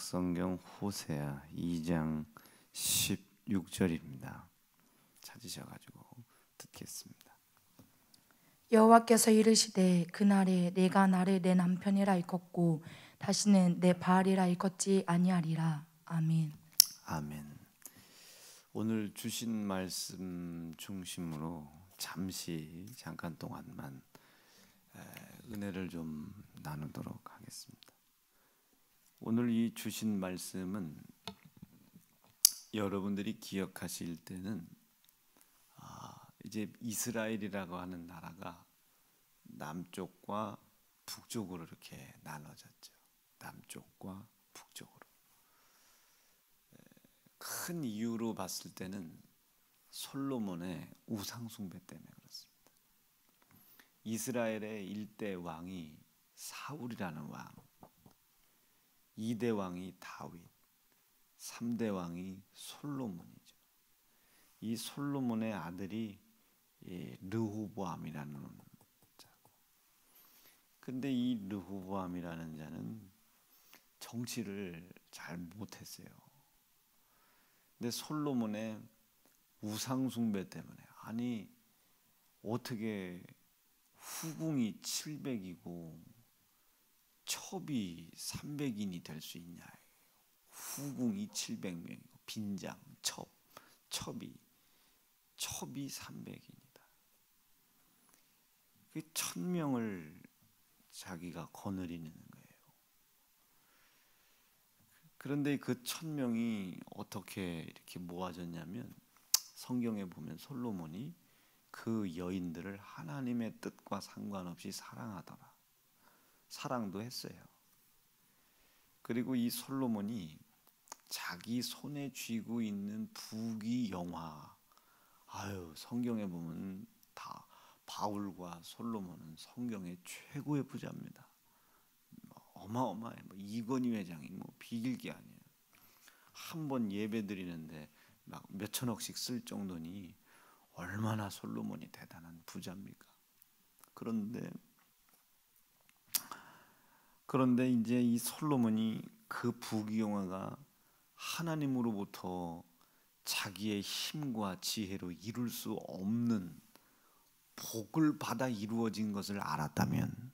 구약성경 호세아 2장 16절입니다. 찾으셔가지고 듣겠습니다. 여호와께서 이르시되 그날에 내가 나를 내 남편이라 일컫고 다시는 내 바알이라 일컫지 아니하리라. 아멘. 아멘. 오늘 주신 말씀 중심으로 잠깐 동안만 은혜를 좀 나누도록 하겠습니다. 오늘 이 주신 말씀은 여러분들이 기억하실 때는 이제 이스라엘이라고 하는 나라가 남쪽과 북쪽으로 이렇게 나눠졌죠. 남쪽과 북쪽으로. 큰 이유로 봤을 때는 솔로몬의 우상 숭배 때문에 그렇습니다. 이스라엘의 1대 왕이 사울이라는 왕, 2대 왕이 다윗, 3대 왕이 솔로몬이죠. 이 솔로몬의 아들이 르호보암이라는 자고, 근데 이 르호보암이라는 자는 정치를 잘 못했어요. 근데 솔로몬의 우상 숭배 때문에, 아니 어떻게 후궁이 700이고 첩이 300인이 될 수 있냐. 후궁이 700명이고 빈장, 첩이 300인이다. 그 1000명을 자기가 거느리는 거예요. 그런데 그 1000명이 어떻게 이렇게 모아졌냐면, 성경에 보면 솔로몬이 그 여인들을 하나님의 뜻과 상관없이 사랑하더라. 사랑도 했어요. 그리고 이 솔로몬이 자기 손에 쥐고 있는 부귀 영화, 성경에 보면 다 바울과 솔로몬은 성경의 최고의 부자입니다. 어마어마해. 이건희 회장이 비길기 아니에요. 한 번 예배 드리는데 막 몇천억씩 쓸 정도니 얼마나 솔로몬이 대단한 부자입니까? 그런데 이제 이 솔로몬이 그 부귀영화가 하나님으로부터 자기의 힘과 지혜로 이룰 수 없는 복을 받아 이루어진 것을 알았다면,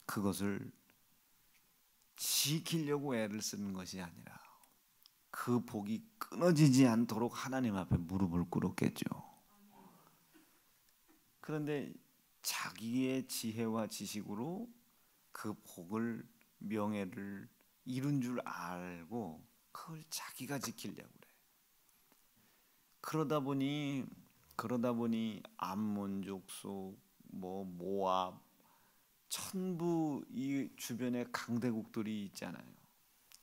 그것을 지키려고 애를 쓰는 것이 아니라 그 복이 끊어지지 않도록 하나님 앞에 무릎을 꿇었겠죠. 그런데 자기의 지혜와 지식으로 그 복을, 명예를 이룬 줄 알고 그걸 자기가 지키려고 그래. 그러다 보니 암몬 족속, 모압, 전부 이 주변에 강대국들이 있잖아요.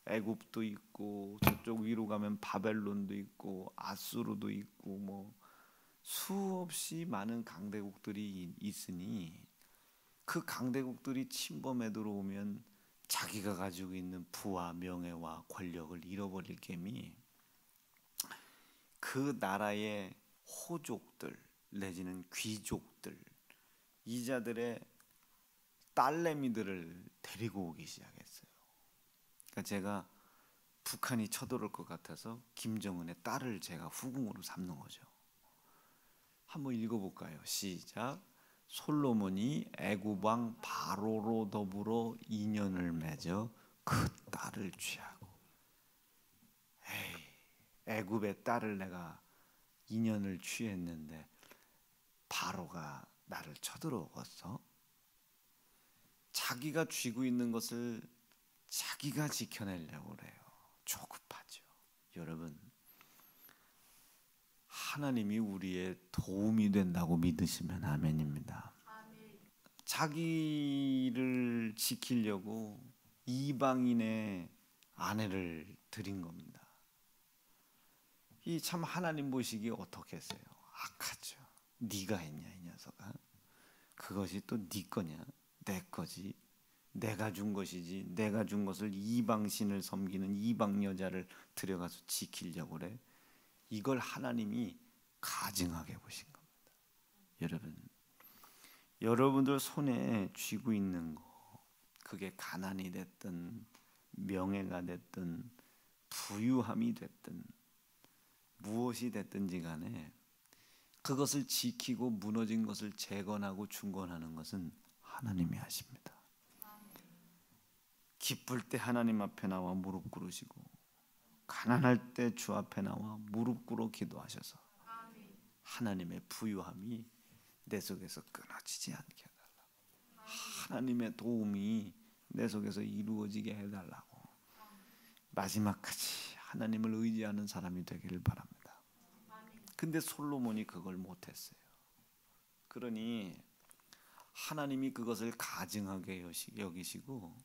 애굽도 있고, 저쪽 위로 가면 바벨론도 있고, 아수르도 있고, 수없이 많은 강대국들이 있으니, 그 강대국들이 침범해 들어오면 자기가 가지고 있는 부와 명예와 권력을 잃어버릴 게임이, 그 나라의 호족들 내지는 귀족들, 이 자들의 딸내미들을 데리고 오기 시작했어요. 그러니까 제가 북한이 쳐들어올 것 같아서 김정은의 딸을 제가 후궁으로 삼는 거죠. 한번 읽어볼까요? 시작. 솔로몬이 애굽 왕 바로로 더불어 인연을 맺어 그 딸을 취하고. 애굽의 딸을 내가 인연을 취했는데 바로가 나를 쳐들어오겠어? 자기가 쥐고 있는 것을 자기가 지켜내려고 그래요. 조급하죠. 여러분, 하나님이 우리의 도움이 된다고 믿으시면 아멘입니다. 자기를 지키려고 이방인의 아내를 드린 겁니다. 이 참 하나님 보시기에 어떻겠어요? 악하죠. 네가 했냐 이 녀석아. 그것이 또 네 거냐? 내 거지. 내가 준 것이지. 내가 준 것을 이방신을 섬기는 이방 여자를 들여가서 지키려고 그래. 이걸 하나님이 가증하게 보신 겁니다. 여러분, 여러분들 손에 쥐고 있는 거, 그게 가난이 됐든 명예가 됐든 부유함이 됐든 무엇이 됐든지 간에 그것을 지키고 무너진 것을 재건하고 중건하는 것은 하나님이 하십니다. 기쁠 때 하나님 앞에 나와 무릎 꿇으시고 가난할 때 주 앞에 나와 무릎 꿇어 기도하셔서 하나님의 부유함이 내 속에서 끊어지지 않게 해달라고, 하나님의 도움이 내 속에서 이루어지게 해달라고, 마지막까지 하나님을 의지하는 사람이 되기를 바랍니다. 근데 솔로몬이 그걸 못했어요. 그러니 하나님이 그것을 가증하게 여기시고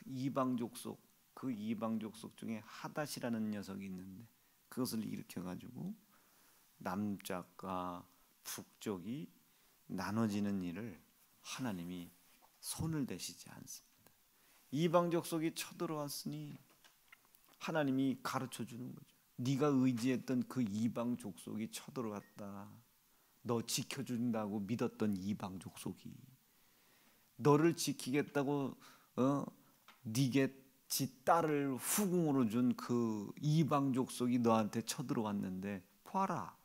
이방 족속, 그 이방 족속 중에 하닷이라는 녀석이 있는데 그것을 일으켜가지고 남쪽과 북쪽이 나눠지는 일을 하나님이 손을 대시지 않습니다. 이방 족속이 쳐들어왔으니 하나님이 가르쳐 주는 거죠. 네가 의지했던 그 이방 족속이 쳐들어왔다. 너 지켜준다고 믿었던 이방 족속이 너를 지키겠다고 네게 지 딸을 후궁으로 준 그 이방 족속이 너한테 쳐들어왔는데 봐라,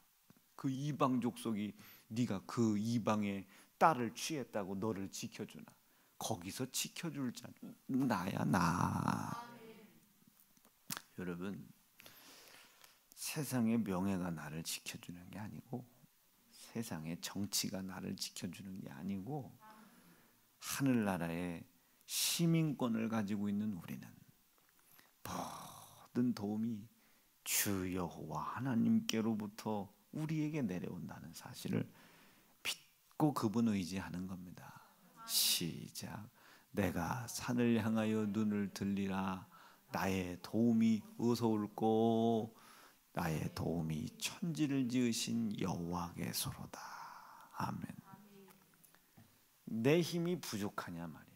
그 이방 족속이 네가 그 이방의 딸을 취했다고 너를 지켜주나? 거기서 지켜줄 자는 나야, 나. 여러분, 세상의 명예가 나를 지켜주는 게 아니고 세상의 정치가 나를 지켜주는 게 아니고 하늘나라의 시민권을 가지고 있는 우리는 모든 도움이 주 여호와 하나님께로부터 우리에게 내려온다는 사실을 믿고 그분 의지하는 겁니다. 시작. 내가 산을 향하여 눈을 들리라. 나의 도움이 어디서 올꼬? 나의 도움이 천지를 지으신 여호와께서로다. 아멘. 내 힘이 부족하냐 말이에요.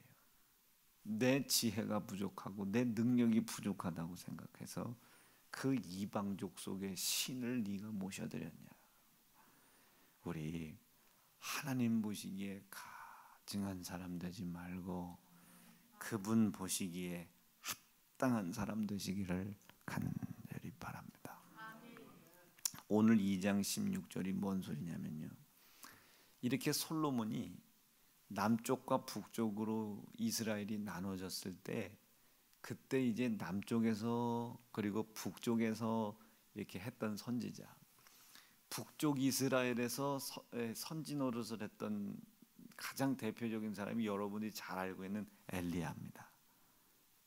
내 지혜가 부족하고 내 능력이 부족하다고 생각해서 그 이방족 속의 신을 네가 모셔드렸냐? 우리 하나님 보시기에 가증한 사람 되지 말고 그분 보시기에 합당한 사람 되시기를 간절히 바랍니다. 오늘 2장 16절이 뭔 소리냐면요, 이렇게 솔로몬이 남쪽과 북쪽으로 이스라엘이 나눠졌을 때 그때 이제 남쪽에서 그리고 북쪽에서 이렇게 했던 선지자, 북쪽 이스라엘에서 선지 노릇을 했던 가장 대표적인 사람이 여러분이 잘 알고 있는 엘리야입니다.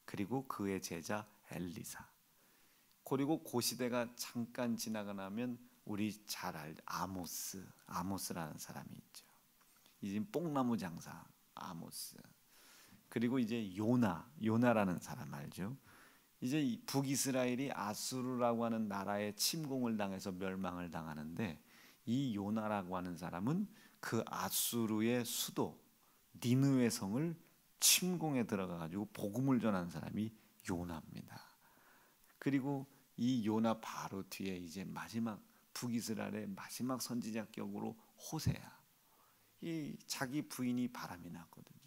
그리고 그의 제자 엘리사, 그리고 그 시대가 잠깐 지나가 나면 우리 잘 알 아모스라는 사람이 있죠. 이제 뽕나무 장사 아모스, 그리고 이제 요나라는 사람 알죠? 이제 북이스라엘이 아수르라고 하는 나라의 침공을 당해서 멸망을 당하는데 이 요나라고 하는 사람은 그 아수르의 수도 니느웨 성을 침공에 들어가 가지고 복음을 전한 사람이 요나입니다. 그리고 이 요나 바로 뒤에 이제 마지막 북이스라엘의 마지막 선지자격으로 호세야. 이 자기 부인이 바람이 났거든요.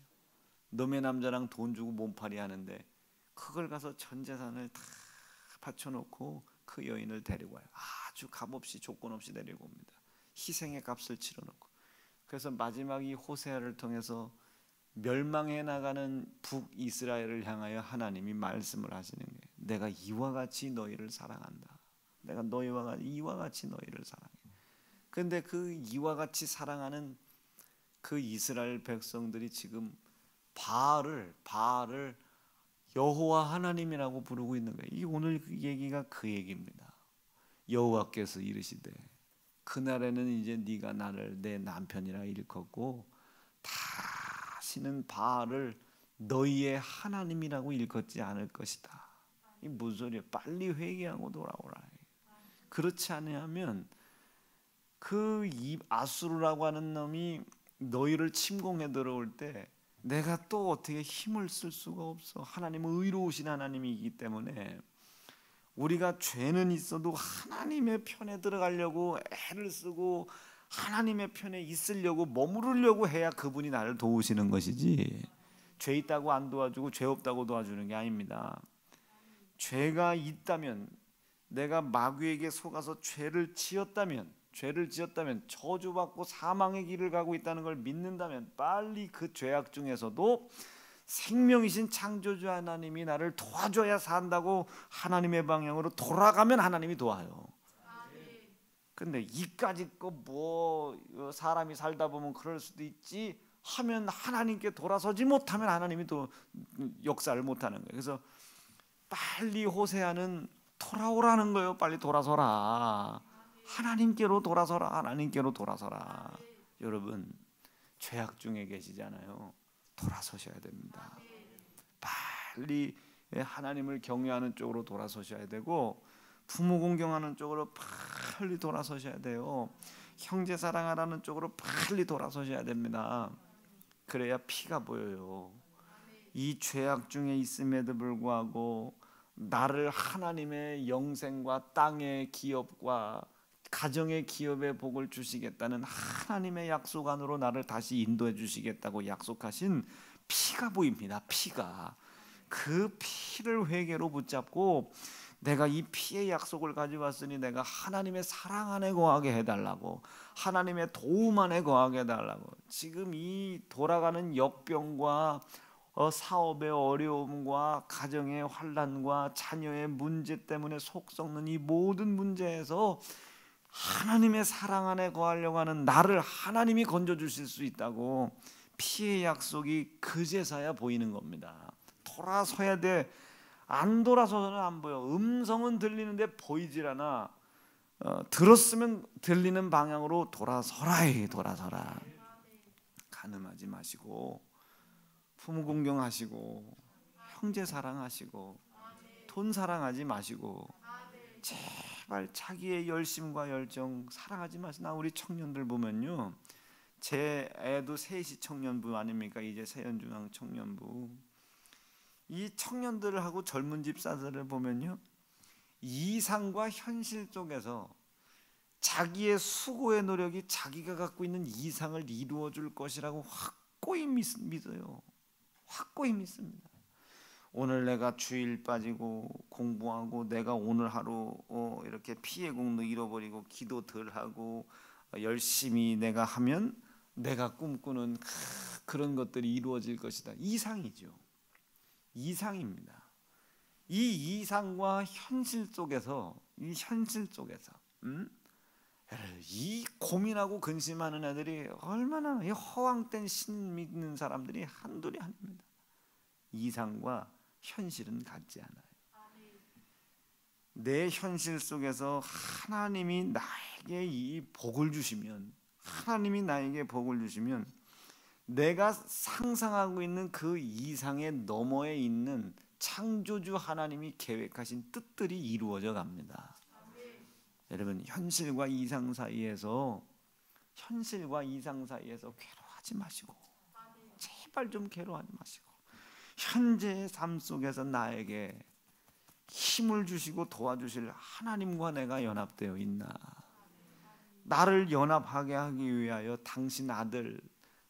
너의 남자랑 돈 주고 몸팔이 하는데 그걸 가서 전 재산을 다 바쳐놓고 그 여인을 데리고 와요. 아주 값없이 조건 없이 데리고 옵니다. 희생의 값을 치러놓고. 그래서 마지막 이 호세아를 통해서 멸망해 나가는 북이스라엘을 향하여 하나님이 말씀을 하시는 거예요. 내가 이와 같이 너희를 사랑한다. 내가 너희와 이와 같이 너희를 사랑해. 그런데 그 이와 같이 사랑하는 그 이스라엘 백성들이 지금 바알을 여호와 하나님이라고 부르고 있는 거예요. 이 오늘 그 얘기가 그 얘기입니다. 여호와께서 이르시되 그날에는 이제 네가 나를 내 남편이라 일컫고 다시는 바알을 너희의 하나님이라고 일컫지 않을 것이다. 이 무슨 소리야? 빨리 회개하고 돌아오라. 그렇지 않으면 그 아수르라고 하는 놈이 너희를 침공해 들어올 때 내가 또 어떻게 힘을 쓸 수가 없어. 하나님은 의로우신 하나님이기 때문에 우리가 죄는 있어도 하나님의 편에 들어가려고 애를 쓰고 하나님의 편에 있으려고 머무르려고 해야 그분이 나를 도우시는 것이지, 죄 있다고 안 도와주고 죄 없다고 도와주는 게 아닙니다. 죄가 있다면, 내가 마귀에게 속아서 죄를 지었다면 저주받고 사망의 길을 가고 있다는 걸 믿는다면 빨리 그 죄악 중에서도 생명이신 창조주 하나님이 나를 도와줘야 산다고 하나님의 방향으로 돌아가면 하나님이 도와요. 근데 이까짓 거 뭐 사람이 살다 보면 그럴 수도 있지 하면 하나님께 돌아서지 못하면 하나님이 또 역사를 못하는 거예요. 그래서 빨리 호세아는 돌아오라는 거예요. 빨리 돌아서라. 하나님께로 돌아서라. 하나님께로 돌아서라. 여러분, 죄악 중에 계시잖아요. 돌아서셔야 됩니다. 빨리 하나님을 경외하는 쪽으로 돌아서셔야 되고, 부모 공경하는 쪽으로 빨리 돌아서셔야 돼요. 형제 사랑하라는 쪽으로 빨리 돌아서셔야 됩니다. 그래야 피가 보여요. 이 죄악 중에 있음에도 불구하고 나를 하나님의 영생과 땅의 기업과 가정의 기업의 복을 주시겠다는 하나님의 약속 안으로 나를 다시 인도해 주시겠다고 약속하신 피가 보입니다. 피가. 그 피를 회개로 붙잡고 내가 이 피의 약속을 가지고 왔으니 내가 하나님의 사랑 안에 거하게 해달라고, 하나님의 도움 안에 거하게 해달라고. 지금 이 돌아가는 역병과 사업의 어려움과 가정의 환난과 자녀의 문제 때문에 속 썩는 이 모든 문제에서 하나님의 사랑 안에 거하려고 하는 나를 하나님이 건져주실 수 있다고 피의 약속이 그제서야 보이는 겁니다. 돌아서야 돼. 안 돌아서서는 안 보여. 음성은 들리는데 보이질 않아. 들었으면 들리는 방향으로 돌아서라. 돌아서라. 간음하지 마시고, 부모 공경하시고, 형제 사랑하시고, 돈 사랑하지 마시고, 제발 자기의 열심과 열정 사랑하지 마시고. 나 우리 청년들 보면요, 제 애도 셋이 청년부 아닙니까? 이제 세연중앙 청년부. 이 청년들하고 젊은 집사들을 보면요, 이상과 현실 속에서 자기의 수고의 노력이 자기가 갖고 있는 이상을 이루어 줄 것이라고 확고히 믿어요. 확고히 믿습니다. 오늘 내가 주일 빠지고 공부하고 내가 오늘 하루 이렇게 피해 공도 잃어버리고 기도 덜 하고 열심히 내가 하면 내가 꿈꾸는 그런 것들이 이루어질 것이다. 이상이죠. 이상입니다. 이 이상과 현실 속에서, 이 고민하고 근심하는 애들이 얼마나, 이 허황된 신 믿는 사람들이 한둘이 아닙니다. 이상과 현실은 같지 않아요. 내 현실 속에서 하나님이 나에게 이 복을 주시면, 내가 상상하고 있는 그 이상의 너머에 있는 창조주 하나님이 계획하신 뜻들이 이루어져 갑니다. 여러분, 현실과 이상 사이에서 괴로워하지 마시고, 제발 좀 괴로워하지 마시고, 현재의 삶 속에서 나에게 힘을 주시고 도와주실 하나님과 내가 연합되어 있나? 나를 연합하게 하기 위하여 당신 아들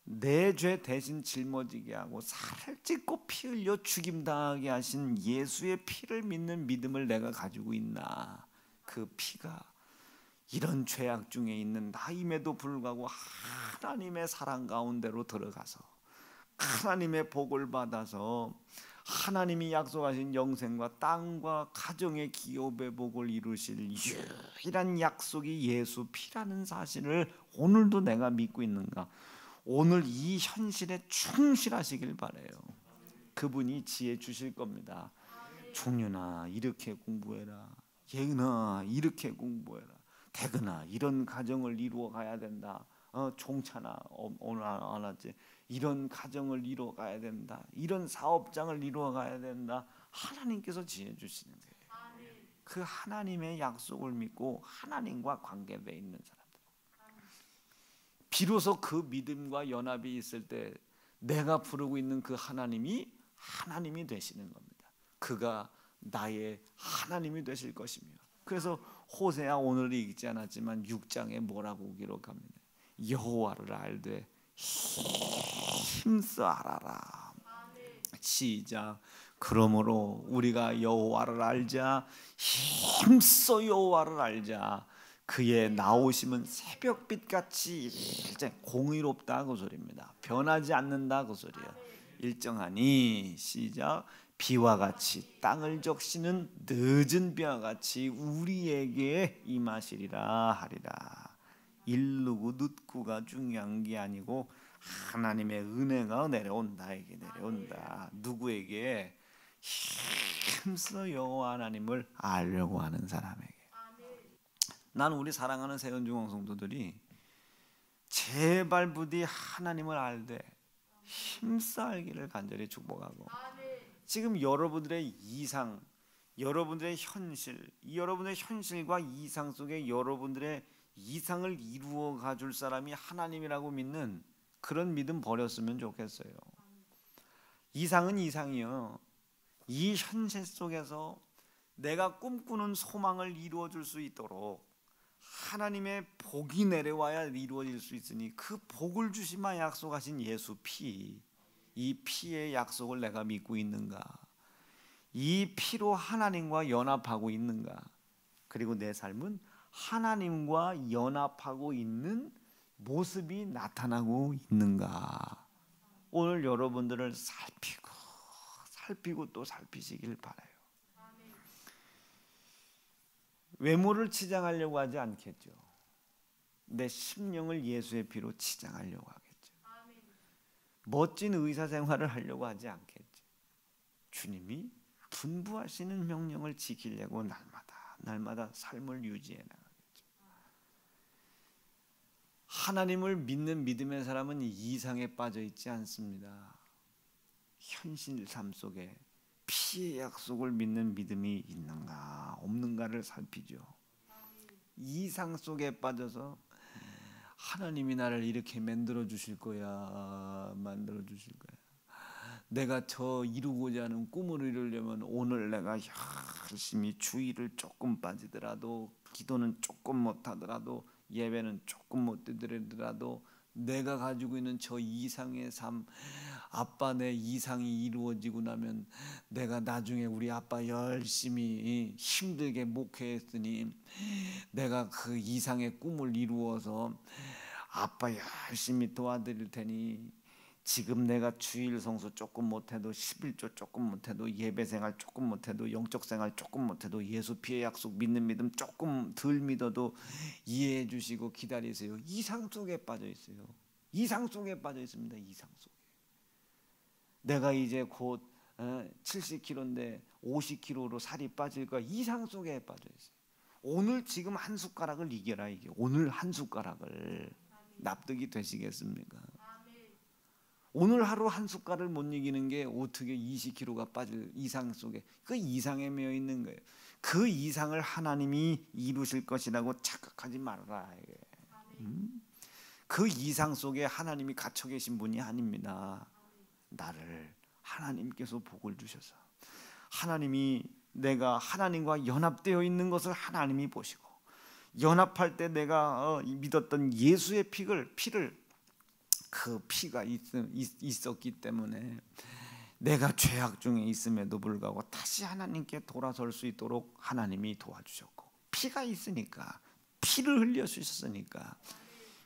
내 죄 대신 짊어지게 하고 살을 찢고 피 흘려 죽임당하게 하신 예수의 피를 믿는 믿음을 내가 가지고 있나? 그 피가 이런 죄악 중에 있는 나임에도 불구하고 하나님의 사랑 가운데로 들어가서 하나님의 복을 받아서 하나님이 약속하신 영생과 땅과 가정의 기업의 복을 이루실 유일한 약속이 예수 피라는 사실을 오늘도 내가 믿고 있는가? 오늘 이 현실에 충실하시길 바라요. 그분이 지혜 주실 겁니다. 종윤아, 이렇게 공부해라. 예은아, 이렇게 공부해라. 대근아, 이런 가정을 이루어 가야 된다. 종찬아, 오늘 안 왔지? 이런 가정을 이루어 가야 된다. 이런 사업장을 이루어 가야 된다. 하나님께서 지혜 주시는 거예요. 그 하나님의 약속을 믿고 하나님과 관계되어 있는 사람들, 비로소 그 믿음과 연합이 있을 때 내가 부르고 있는 그 하나님이 하나님이 되시는 겁니다. 그가 나의 하나님이 되실 것이며, 그래서 호세아 오늘 읽지 않았지만 6장에 뭐라고 기록합니다. 여호와를 알되 힘써 알아라. 시작. 그러므로 우리가 여호와를 알자. 힘써 여호와를 알자. 그의 나오심은 새벽빛 같이 공의롭다 그 소리입니다. 변하지 않는다 그 소리예요. 일정하니 시작. 비와 같이 땅을 적시는 늦은 비와 같이 우리에게 임하시리라 하리라. 일르고 늦고가 중요한 게 아니고 하나님의 은혜가 내려온다. 이게 내려온다. 누구에게? 힘써 여호와 하나님을 알려고 하는 사람에게. 난 우리 사랑하는 세운중앙 성도들이 제발 부디 하나님을 알되 힘써 알기를 간절히 축복하고, 지금 여러분들의 이상, 여러분들의 여러분의 현실과 이상 속에 여러분들의 이상을 이루어 가줄 사람이 하나님이라고 믿는 그런 믿음 버렸으면 좋겠어요. 이상은 이상이요. 이 현실 속에서 내가 꿈꾸는 소망을 이루어 줄 수 있도록 하나님의 복이 내려와야 이루어질 수 있으니, 그 복을 주시마 약속하신 예수 피, 이 피의 약속을 내가 믿고 있는가? 이 피로 하나님과 연합하고 있는가? 그리고 내 삶은 하나님과 연합하고 있는 모습이 나타나고 있는가? 오늘 여러분들을 살피고 또 살피시길 바라요. 외모를 치장하려고 하지 않겠죠. 내 심령을 예수의 피로 치장하려고 하겠죠. 멋진 의사 생활을 하려고 하지 않겠죠. 주님이 분부하시는 명령을 지키려고 날마다 삶을 유지해 나가겠죠. 하나님을 믿는 믿음의 사람은 이상에 빠져 있지 않습니다. 현실 삶 속에 피의 약속을 믿는 믿음이 있는가 없는가를 살피죠. 이상 속에 빠져서 하나님이 나를 이렇게 만들어 주실 거야, 만들어 주실 거야. 내가 저 이루고자 하는 꿈을 이루려면 오늘 내가 열심히 주의를 조금 빠지더라도, 기도는 조금 못하더라도, 예배는 조금 못 드리더라도, 내가 가지고 있는 저 이상의 삶, 아빠 내 이상이 이루어지고 나면 내가 나중에 우리 아빠 열심히 힘들게 목회했으니 내가 그 이상의 꿈을 이루어서 아빠 열심히 도와드릴 테니, 지금 내가 주일 성수 조금 못해도, 11조 조금 못해도, 예배생활 조금 못해도, 영적생활 조금 못해도, 예수 피의 약속 믿는 믿음 조금 덜 믿어도 이해해 주시고 기다리세요. 이상 속에 빠져 있어요. 이상 속에 빠져 있습니다. 이상 속에. 내가 이제 곧 70kg인데 50kg로 살이 빠질 거야. 이상 속에 빠져 있어요. 오늘 지금 한 숟가락을 이겨라. 이게 오늘 한 숟가락을 납득이 되시겠습니까? 오늘 하루 한 숟갈을 못 이기는 게 어떻게 20kg가 빠질 이상 속에, 그 이상에 매여 있는 거예요. 그 이상을 하나님이 이루실 것이라고 착각하지 말아라. 그 이상 속에 하나님이 갇혀 계신 분이 아닙니다. 나를 하나님께서 복을 주셔서, 하나님이 내가 하나님과 연합되어 있는 것을 하나님이 보시고, 연합할 때 내가 믿었던 예수의 피를 그 피가 있었기 때문에 내가 죄악 중에 있음에도 불구하고 다시 하나님께 돌아설 수 있도록 하나님이 도와주셨고, 피가 있으니까, 피를 흘려 주셨으니까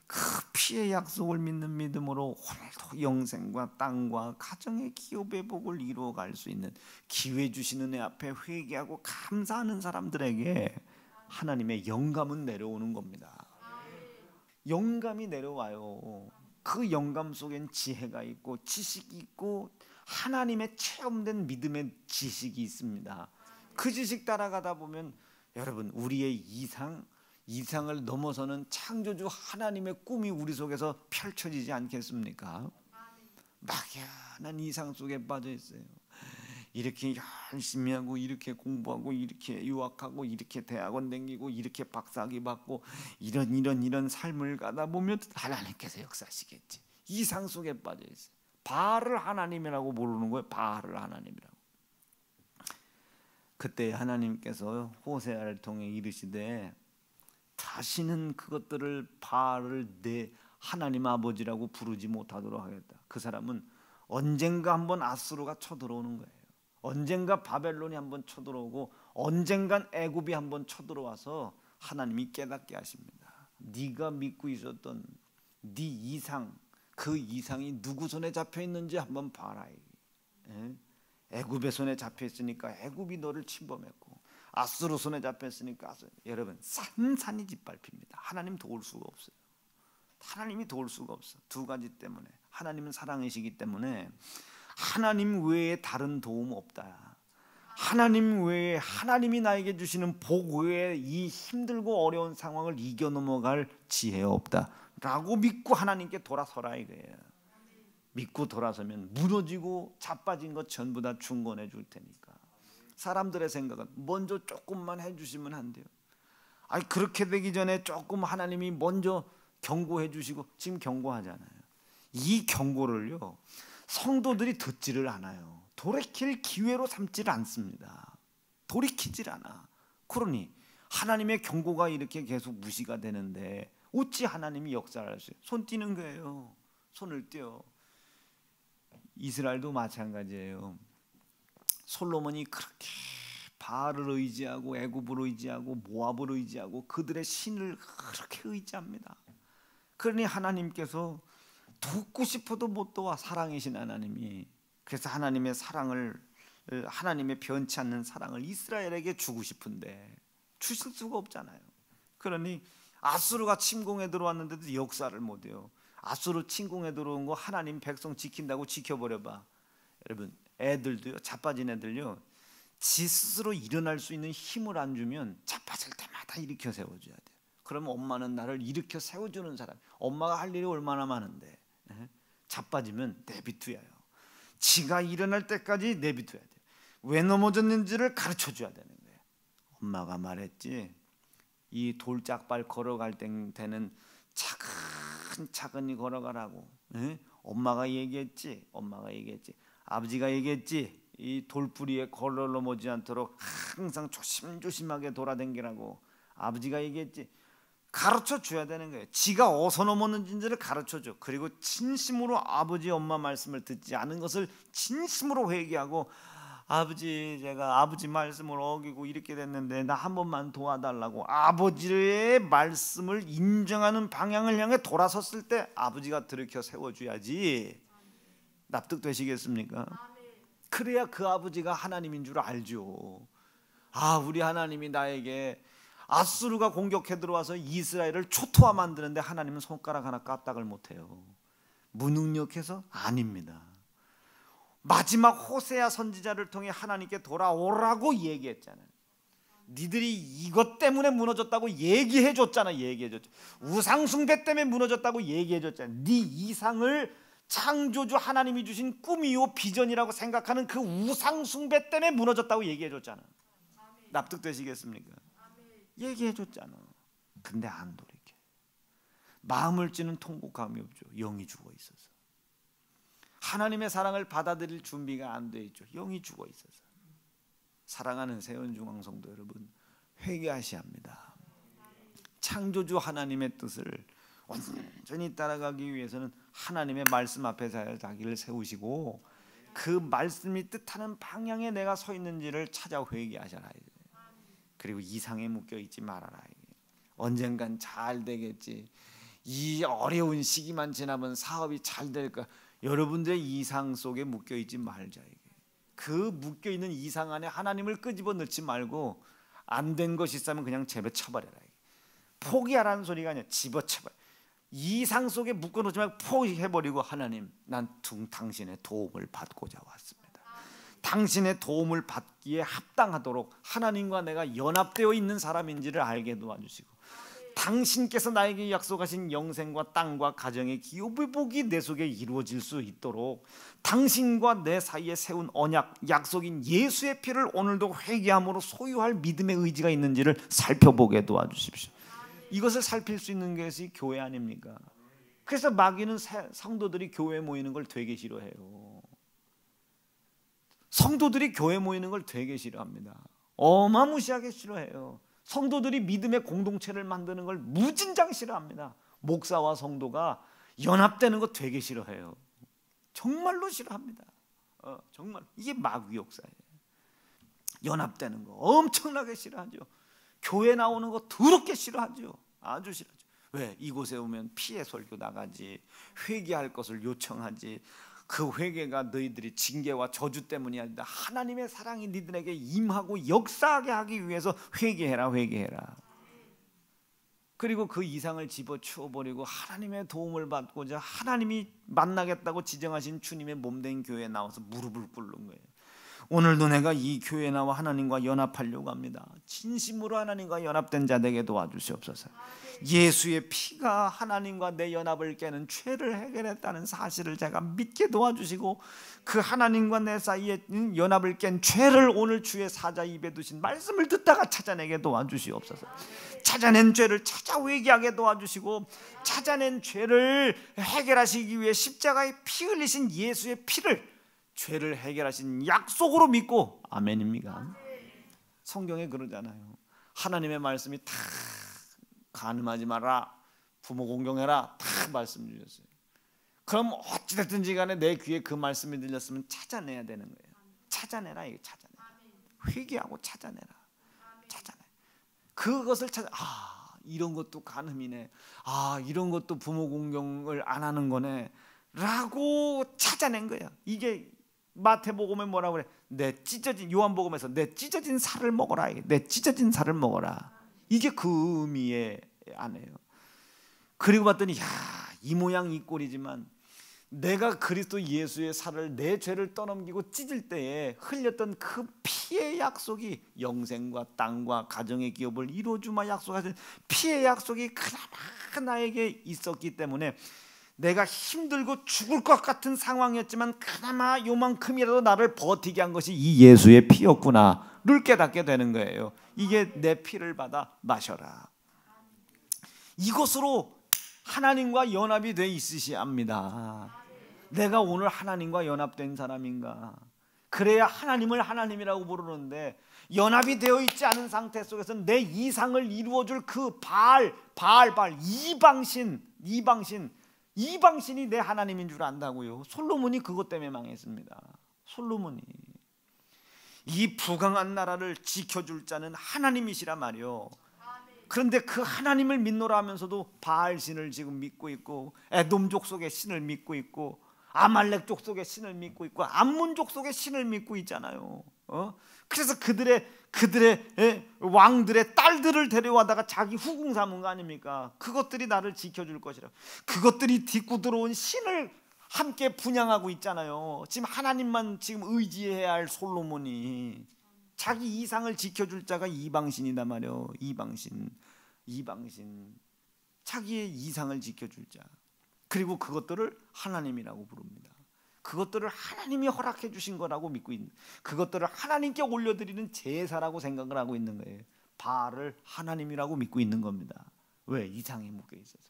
그 피의 약속을 믿는 믿음으로 오늘도 영생과 땅과 가정의 기업의 복을 이루어갈 수 있는 기회 주시는 애 앞에 회개하고 감사하는 사람들에게 하나님의 영감은 내려오는 겁니다. 영감이 내려와요. 그 영감 속엔 지혜가 있고 지식이 있고 하나님의 체험된 믿음의 지식이 있습니다. 그 지식 따라가다 보면 여러분, 우리의 이상을 넘어서는 창조주 하나님의 꿈이 우리 속에서 펼쳐지지 않겠습니까? 막연한 이상 속에 빠져 있어요. 이렇게 열심히 하고, 이렇게 공부하고, 이렇게 유학하고, 이렇게 대학원 다니고, 이렇게 박사학위 받고, 이런 삶을 가다 보면 하나님께서 역사하시겠지. 이상 속에 빠져 있어요. 바알을 하나님이라고 부르는 거예요. 바알을 하나님이라고. 그때 하나님께서 호세아를 통해 이르시되 다시는 그것들을 바알을 내 하나님 아버지라고 부르지 못하도록 하겠다. 그 사람은 언젠가 한번 아수르가 쳐들어오는 거예요. 언젠가 바벨론이 한번 쳐들어오고 언젠간 애굽이 한번 쳐들어와서 하나님이 깨닫게 하십니다. 네가 믿고 있었던 네 이상, 그 이상이 누구 손에 잡혀 있는지 한번 봐라. 애굽의 손에 잡혀 있으니까 애굽이 너를 침범했고, 아수르 손에 잡혀 있으니까 아수르. 여러분, 산산이 짓밟힙니다. 하나님 도울 수가 없어요. 하나님이 도울 수가 없어. 두 가지 때문에. 하나님은 사랑이시기 때문에 하나님 외에 다른 도움 없다. 하나님 외에, 하나님이 나에게 주시는 복 외에 이 힘들고 어려운 상황을 이겨 넘어갈 지혜 없다 라고 믿고 하나님께 돌아서라 이거예요. 믿고 돌아서면 무너지고 자빠진 것 전부 다 중건해 줄 테니까. 사람들의 생각은 먼저 조금만 해주시면 안 돼요. 아니, 그렇게 되기 전에 조금 하나님이 먼저 경고해 주시고, 지금 경고하잖아요. 이 경고를요, 성도들이 듣지를 않아요. 돌이킬 기회로 삼지를 않습니다. 돌이키질 않아. 그러니 하나님의 경고가 이렇게 계속 무시가 되는데 어찌 하나님이 역사를 할 수 있어요? 손 띄는 거예요. 손을 떼요. 이스라엘도 마찬가지예요. 솔로몬이 그렇게 바알을 의지하고 애굽을 의지하고 모압을 의지하고 그들의 신을 그렇게 의지합니다. 그러니 하나님께서 돕고 싶어도 못 도와. 사랑이신 하나님이. 그래서 하나님의 사랑을, 하나님의 변치 않는 사랑을 이스라엘에게 주고 싶은데 주실 수가 없잖아요. 그러니 아수르가 침공에 들어왔는데도 역사를 못해요. 아수르 침공에 들어온 거 하나님 백성 지킨다고 지켜버려봐. 여러분, 애들도요, 자빠진 애들요, 지 스스로 일어날 수 있는 힘을 안 주면 자빠질 때마다 일으켜 세워줘야 돼요. 그러면 엄마는 나를 일으켜 세워주는 사람. 엄마가 할 일이 얼마나 많은데 자빠지면 내비두야요. 지가 일어날 때까지 내비둬야 돼요. 왜 넘어졌는지를 가르쳐줘야 되는 거예요. 엄마가 말했지, 이 돌짝발 걸어갈 때는 차근차근히 걸어가라고. 엄마가 얘기했지. 아버지가 얘기했지. 이 돌뿌리에 걸러 넘어지지 않도록 항상 조심조심하게 돌아다니라고 아버지가 얘기했지. 가르쳐 줘야 되는 거예요. 지가 어디서 넘었는지를 가르쳐 줘. 그리고 진심으로 아버지 엄마 말씀을 듣지 않은 것을 진심으로 회개하고, 아버지, 제가 아버지 말씀을 어기고 이렇게 됐는데 나 한 번만 도와달라고 아버지의 말씀을 인정하는 방향을 향해 돌아섰을 때 아버지가 들이켜 세워줘야지. 납득되시겠습니까? 그래야 그 아버지가 하나님인 줄 알죠. 아, 우리 하나님이 나에게 아수르가 공격해 들어와서 이스라엘을 초토화 만드는데 하나님은 손가락 하나 까딱을 못해요. 무능력해서? 아닙니다. 마지막 호세아 선지자를 통해 하나님께 돌아오라고 얘기했잖아요. 니들이 이것 때문에 무너졌다고 얘기해줬잖아. 우상 숭배 때문에 무너졌다고 얘기해줬잖아. 네 이상을 창조주 하나님이 주신 꿈이요 비전이라고 생각하는 그 우상 숭배 때문에 무너졌다고 얘기해줬잖아. 납득되시겠습니까? 얘기해줬잖아. 근데 안 돌이켜. 마음을 찌는 통곡함이 없죠. 영이 죽어 있어서. 하나님의 사랑을 받아들일 준비가 안 돼 있죠. 영이 죽어 있어서. 사랑하는 세운중앙성도 여러분, 회개하셔야 합니다. 창조주 하나님의 뜻을 온전히 따라가기 위해서는 하나님의 말씀 앞에 자기를 세우시고 그 말씀이 뜻하는 방향에 내가 서 있는지를 찾아 회개하셔라. 그리고 이상에 묶여 있지 말아라. 언젠간 잘 되겠지. 이 어려운 시기만 지나면 사업이 잘 될까. 여러분들의 이상 속에 묶여 있지 말자. 그 묶여 있는 이상 안에 하나님을 끄집어 넣지 말고 안 된 것이 있으면 그냥 집어쳐버려라. 포기하라는 소리가 아니야. 집어쳐버려. 이상 속에 묶어놓지 말고 포기해버리고, 하나님, 난 당신의 도움을 받고자 왔습니다. 당신의 도움을 받기에 합당하도록 하나님과 내가 연합되어 있는 사람인지를 알게 도와주시고, 당신께서 나에게 약속하신 영생과 땅과 가정의 기업의 복이 내 속에 이루어질 수 있도록 당신과 내 사이에 세운 언약, 약속인 예수의 피를 오늘도 회개함으로 소유할 믿음의 의지가 있는지를 살펴보게 도와주십시오. 이것을 살필 수 있는 것이 교회 아닙니까? 그래서 마귀는 성도들이 교회에 모이는 걸 되게 싫어해요. 성도들이 교회 모이는 걸 되게 싫어합니다. 어마무시하게 싫어해요. 성도들이 믿음의 공동체를 만드는 걸 무진장 싫어합니다. 목사와 성도가 연합되는 거 되게 싫어해요. 정말로 싫어합니다. 정말 이게 마귀 역사예요. 연합되는 거 엄청나게 싫어하죠. 교회 나오는 거 더럽게 싫어하죠. 아주 싫어하죠. 왜? 이곳에 오면 피해 설교 나가지, 회개할 것을 요청하지. 그 회개가 너희들이 징계와 저주 때문이 아니다. 하나님의 사랑이 너희들에게 임하고 역사하게 하기 위해서 회개해라, 회개해라. 그리고 그 이상을 집어치워 버리고 하나님의 도움을 받고자 하나님이 만나겠다고 지정하신 주님의 몸된 교회에 나와서 무릎을 꿇는 거예요. 오늘도 내가 이 교회에 나와 하나님과 연합하려고 합니다. 진심으로 하나님과 연합된 자에게 도와주시옵소서. 예수의 피가 하나님과 내 연합을 깨는 죄를 해결했다는 사실을 제가 믿게 도와주시고, 그 하나님과 내 사이에 연합을 깬 죄를 오늘 주의 사자 입에 두신 말씀을 듣다가 찾아내게 도와주시옵소서. 찾아낸 죄를 찾아 회개하게 도와주시고, 찾아낸 죄를 해결하시기 위해 십자가에 피 흘리신 예수의 피를 죄를 해결하신 약속으로 믿고 아멘입니까? 성경에 그러잖아요. 하나님의 말씀이 다 간음하지 마라, 부모 공경해라, 다 말씀 주셨어요. 그럼 어찌됐든지 간에 내 귀에 그 말씀이 들렸으면 찾아내야 되는 거예요. 찾아내라, 이게 찾아내라. 회개하고 찾아내라. 찾아내. 그것을 찾아. 이런 것도 간음이네. 이런 것도 부모 공경을 안 하는 거네. 라고 찾아낸 거야. 이게 마태복음에 뭐라고 그래? 내 찢어진, 요한복음에서 내 찢어진 살을 먹어라. 내 찢어진 살을 먹어라. 이게 그 의미의 아내요. 그리고 봤더니 이 모양 이 꼴이지만 내가 그리스도 예수의 살을, 내 죄를 떠넘기고 찢을 때에 흘렸던 그 피의 약속이 영생과 땅과 가정의 기업을 이루어주마 약속하신 피의 약속이 그나마 나에게 있었기 때문에 내가 힘들고 죽을 것 같은 상황이었지만 그나마 요만큼이라도 나를 버티게 한 것이 이 예수의 피였구나를 깨닫게 되는 거예요. 이게 내 피를 받아 마셔라. 이것으로 하나님과 연합이 돼 있으셔야 합니다. 내가 오늘 하나님과 연합된 사람인가? 그래야 하나님을 하나님이라고 부르는데, 연합이 되어 있지 않은 상태 속에서 내 이상을 이루어줄 그 바알 이방신이 내 하나님인 줄 안다고요. 솔로몬이 그것 때문에 망했습니다. 솔로몬이. 이 부강한 나라를 지켜줄 자는 하나님이시란 말이요. 그런데 그 하나님을 믿노라 하면서도 바알신을 지금 믿고 있고, 에돔 족속의 신을 믿고 있고, 아말렉 족속의 신을 믿고 있고, 암몬 족속의 신을 믿고 있잖아요. 그래서 그들의 왕들의 딸들을 데려와다가 자기 후궁 삼은 거 아닙니까? 그것들이 나를 지켜줄 것이라. 그것들이 딛고 들어온 신을 함께 분양하고 있잖아요. 지금 하나님만 지금 의지해야 할 솔로몬이 자기 이상을 지켜줄 자가 이방신이단 말이에요. 이방신 자기의 이상을 지켜줄 자. 그리고 그것들을 하나님이라고 부릅니다. 그것들을 하나님이 허락해 주신 거라고 믿고 있는, 그것들을 하나님께 올려드리는 제사라고 생각을 하고 있는 거예요. 바알을 하나님이라고 믿고 있는 겁니다. 왜? 이상에 묶여 있어서.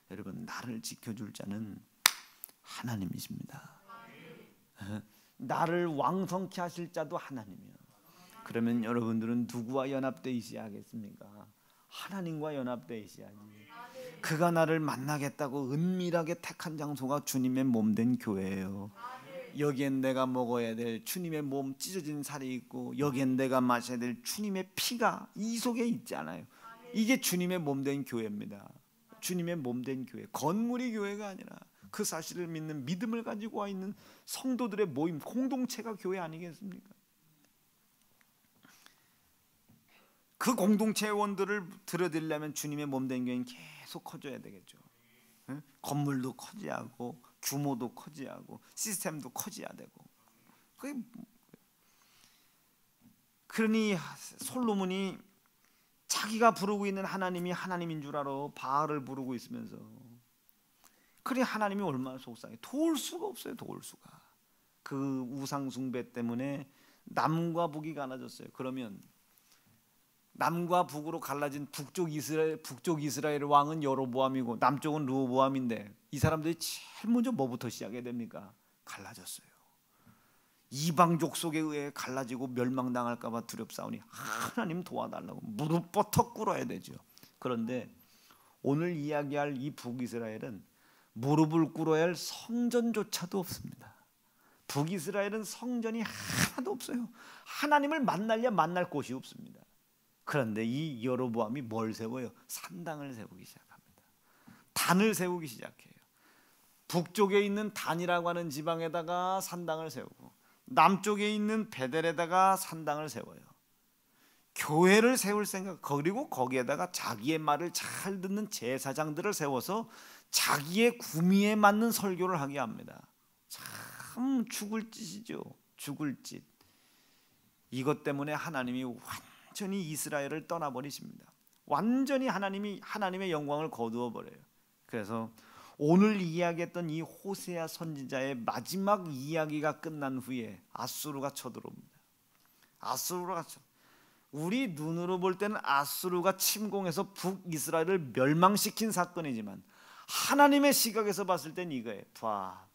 여러분, 나를 지켜줄 자는 하나님이십니다. 나를 왕성케 하실 자도 하나님이요. 그러면 여러분들은 누구와 연합되어 있어야 하겠습니까? 하나님과 연합되어 있어야지. 그가 나를 만나겠다고 은밀하게 택한 장소가 주님의 몸된 교회예요. 여기엔 내가 먹어야 될 주님의 몸 찢어진 살이 있고, 여기엔 내가 마셔야 될 주님의 피가 이 속에 있지 않아요. 이게 주님의 몸된 교회입니다. 주님의 몸된 교회, 건물이 교회가 아니라 그 사실을 믿는 믿음을 가지고 와 있는 성도들의 모임, 공동체가 교회 아니겠습니까? 그 공동체 원들을 들여드리려면 주님의 몸된 교회는 계속 커져야 되겠죠. 건물도 커지하고, 규모도 커지하고, 시스템도 커져야 되고. 그러니 솔로몬이 자기가 부르고 있는 하나님이 하나님인 줄 알아 바알을 부르고 있으면서, 그래 하나님이 얼마나 속상해. 도울 수가 없어요. 도울 수가. 그 우상 숭배 때문에 남과 북이 갈라졌어요. 그러면 남과 북으로 갈라진 북쪽 이스라엘 왕은 여로보암이고 남쪽은 르호보암인데, 이 사람들이 제일 먼저 뭐부터 시작해야 됩니까? 갈라졌어요. 이방족 속에 의해 갈라지고 멸망당할까 봐 두렵사오니 하나님 도와달라고 무릎 뻗어 꿇어야 되죠. 그런데 오늘 이야기할 이 북이스라엘은 무릎을 꿇어야 할 성전조차도 없습니다. 북이스라엘은 성전이 하나도 없어요. 하나님을 만나려 만날 곳이 없습니다. 그런데 이 여로보암이 뭘 세워요? 산당을 세우기 시작합니다. 단을 세우기 시작해요. 북쪽에 있는 단이라고 하는 지방에다가 산당을 세우고 남쪽에 있는 베델에다가 산당을 세워요. 교회를 세울 생각, 그리고 거기에다가 자기의 말을 잘 듣는 제사장들을 세워서 자기의 구미에 맞는 설교를 하게 합니다. 참 죽을 짓이죠. 죽을 짓. 이것 때문에 하나님이 완전히 이스라엘을 떠나버리십니다. 완전히 하나님의 영광을 거두어 버려요. 그래서 오늘 이야기했던 이 호세아 선지자의 마지막 이야기가 끝난 후에 아수르가 쳐들어옵니다. 아수르가 우리 눈으로 볼 때는 아수르가 침공해서 북이스라엘을 멸망시킨 사건이지만 하나님의 시각에서 봤을 땐 이거예요. 봐,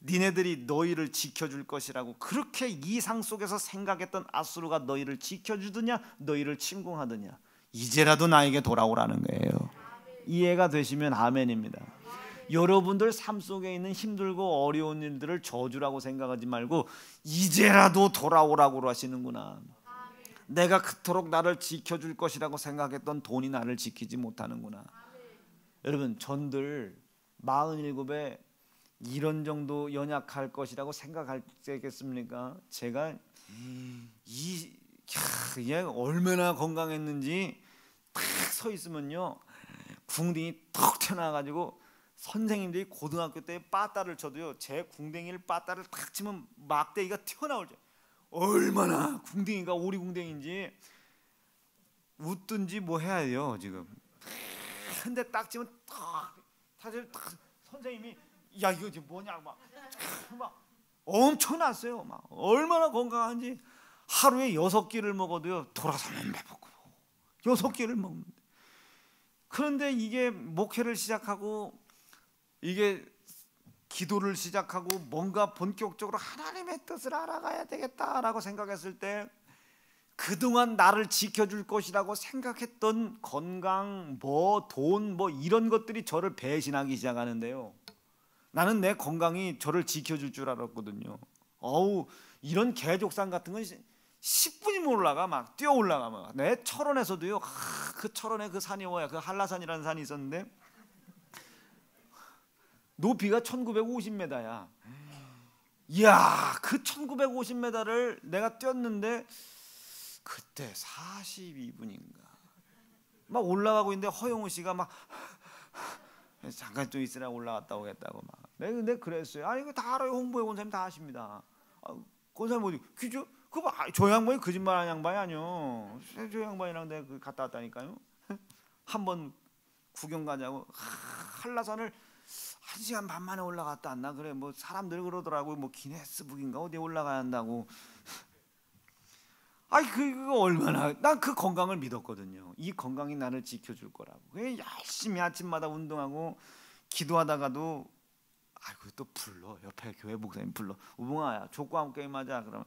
니네들이 너희를 지켜줄 것이라고 그렇게 이상 속에서 생각했던 아수르가 너희를 지켜주더냐, 너희를 침공하더냐, 이제라도 나에게 돌아오라는 거예요. 이해가 되시면 아멘입니다. 여러분들 삶 속에 있는 힘들고 어려운 일들을 저주라고 생각하지 말고 이제라도 돌아오라고 하시는구나. 내가 그토록 나를 지켜줄 것이라고 생각했던 돈이 나를 지키지 못하는구나. 여러분, 전들 47에 이런 정도 연약할 것이라고 생각하겠습니까? 제가 얘 얼마나 건강했는지 딱 서 있으면요, 궁둥이 턱 튀어나와가지고 선생님들이 고등학교 때 빠따를 쳐도요, 제 궁뎅이를 빠따를 탁 치면 막대기가 튀어나오죠. 얼마나 궁뎅이가 오리궁뎅인지 웃든지 뭐 해야 돼요 지금. 근데 딱 치면 사실 선생님이 야 이거 지금 뭐냐 막 엄청났어요. 막 얼마나 건강한지 하루에 6끼를 먹어도요 돌아서면 배고프고 6끼를 먹는데. 그런데 이게 목회를 시작하고 이게 기도를 시작하고 뭔가 본격적으로 하나님의 뜻을 알아가야 되겠다라고 생각했을 때 그동안 나를 지켜줄 것이라고 생각했던 건강, 돈, 이런 것들이 저를 배신하기 시작하는데요. 나는 내 건강이 저를 지켜줄 줄 알았거든요. 이런 개족산 같은 건 10분이면 올라가, 막 뛰어 올라가. 내 철원에서도요, 그 철원에 그 산이 뭐야, 그 한라산이라는 산이 있었는데 높이가 1950m야. 이야, 그 1950m를 내가 뛰었는데 그때 42분인가 막 올라가고 있는데 허영우 씨가 막 잠깐 좀 있으라 올라갔다 오겠다고 막. 근데 그랬어요. 아니 이거 다 알아요. 홍보회 권사님 다 아십니다. 권사님 어디 퀴즈? 저 양반이 거짓말하는 양반이 아니요. 저 양반이랑 내가 갔다 왔다니까요. 한번 구경 가자고 한라산을 1시간 반 만에 올라갔다 왔나 그래. 뭐 사람들 그러더라고요. 뭐 기네스북인가 어디에 올라가야 한다고. 그거 얼마나 난 그 건강을 믿었거든요. 이 건강이 나를 지켜줄 거라고. 열심히 아침마다 운동하고 기도하다가도 또 불러. 옆에 교회 목사님 불러. 우봉아야 족구함 게임 하자. 그러면